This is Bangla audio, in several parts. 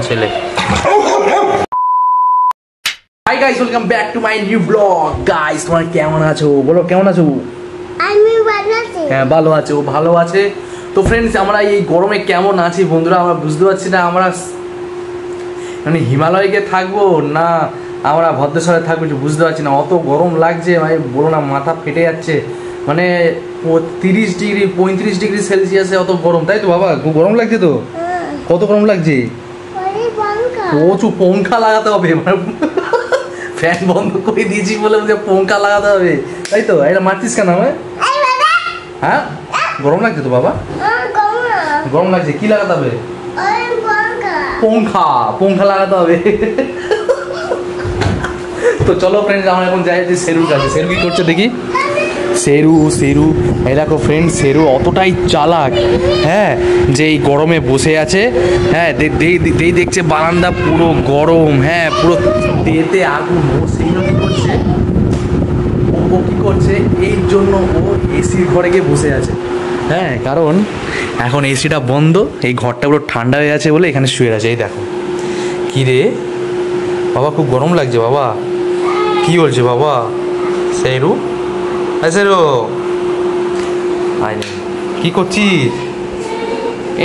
ছেলে hi guys, welcome back to my new blog. Guys তোমরা কেমন আছো? বলো কেমন আছো? আমি ভালো আছি। হ্যাঁ ভালো আছে, ও ভালো আছে। তো ফ্রেন্ডস, আমরা এই গরমে কেমন আছি বন্ধুরা আমরা বুঝতে পারছি না। আমরা মানে হিমালয়কে থাকবো না আমরা ভদ্রেশ্বরে থাকবো বুঝতে পারছি না। অত গরম লাগছে, মানে বলো না, মাথা ফেটে যাচ্ছে। মানে 30 ডিগ্রি 35 ডিগ্রি সেলসিয়াসে অত গরম, তাই তো বাবা? খুব গরম লাগছে তো? কত গরম লাগছে? প্রচুর পঙ্খা লাগাতে হবে, মানে ফ্যান বন্ধ করে দিয়েছি বলে পঙ্খা লাগাতে হবে, তাই তো? এটা মারছিস কেন আমায়? হ্যাঁ গরম লাগছে তো বাবা? গরম লাগছে, কি লাগাতে হবে? পঙ্খা পঙ্খা লাগাতে হবে। তো চলো ফ্রেন্ডস, আমরা এখন যাই সেরুর কাছে। সেরু কি করছে দেখি। সেরু এই দেখো ফ্রেন্ড, সেরু অতটাই চালাক, হ্যাঁ, যে এই গরমে বসে আছে। হ্যাঁ দেখছে বারান্দা পুরো গরম, হ্যাঁ পুরো তেতে আগুন। ও সেরু কি করছে, ও কি করছে, এই জন্য ও এসির ঘরে গিয়ে বসে আছে। হ্যাঁ কারণ এখন এসিটা বন্ধ, এই ঘরটা পুরো ঠান্ডা হয়ে আছে বলে এখানে শুয়ে আছে। এই দেখো কি রে বাবা, খুব গরম লাগছে বাবা। কি বলছে বাবা? সেরু সেরু কি করছিস?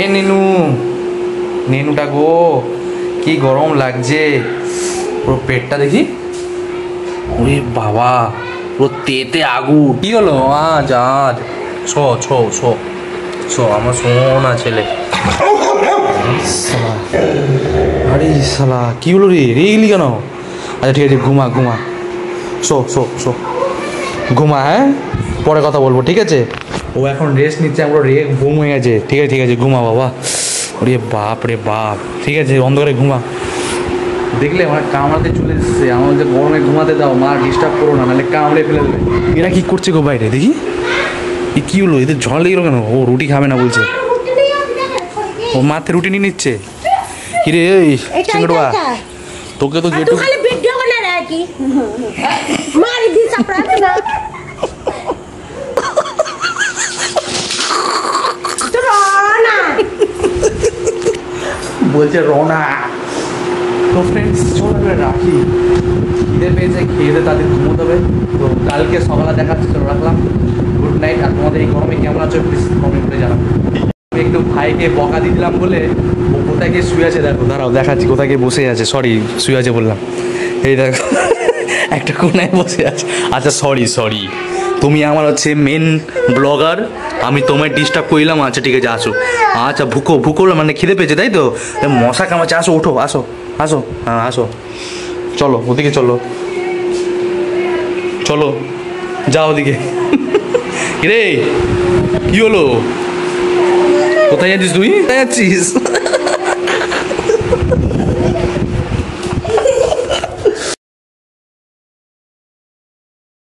এ নেনুটা গো, কি গরম লাগছে। পুরো পেটটা দেখি, ওরে বাবা পুরো তেতে আগুন। কি হলো? আজ শো আমার সোনা ছেলে। আরে শালা কি হলো রে, রেগলি কেন? আচ্ছা ঠিক আছে, ঘুমা শো ঘুমা, হ্যাঁ পরে কথা বলবো, ঠিক আছে? ও এখন রেস্ট নিচ্ছে, আমরা রেগ ঘুম হয়ে গেছে। ঠিক আছে ঘুমা বাবা। ওরে বাপ রে বাপ, ঠিক আছে অন্ধকারে ঘুমা। দেখলে আমার কামড়াতে চলে এসছে, আমার যে গরমে ঘুমাতে দাও, মা ডিস্টার্ব করো না, নাহলে কামড়ে ফেলে দেবে। এরা কি করছে গো বাইরে দেখি? এ কি হলো, এদের ঝড় লেগে গেল কেন? ও রুটি খাবে না বলছে, ও মাথায় রুটি নিয়ে নিচ্ছে। কিরে এই চিংড়ুয়া, তোকে তো যেটুকু বলছে রওনা। তো ফ্রেন্ডস চলো এবার রাখি, খিদে পেয়েছে, খেয়ে তাদের ঘুমোতে হবে। তো কালকে সকালে দেখাচ্ছে, চলো রাখলাম, গুড নাইট। আর তোমাদের এই গরমে কেমন আছো প্লিজ কমেন্ট করে জানাবো। একটু ভাইকে বকা দিয়ে দিলাম বলে ও কোথায় গিয়ে শুয়ে আছে, দেখো দাঁড়াও দেখাচ্ছি কোথায় গিয়ে বসে আছে। সরি শুয়ে আছে বললাম, এই দেখো একটা কোনায় বসে আছে। আচ্ছা সরি, তুমি আমার হচ্ছে মেন ব্লগার, আমি তোমায় ডিস্টার্ব করলাম। আচ্ছা ঠিক আছে আসো। আচ্ছা ভুকো মানে খিদে পেয়েছে তাই তো? মশা কামাচ্ছে, আসো ওঠো, আসো হ্যাঁ আসো, চলো ওদিকে চলো যাও ওদিকে। রে কি হলো, কোথায় যাচ্ছিস তুই? কোথায় যাচ্ছিস?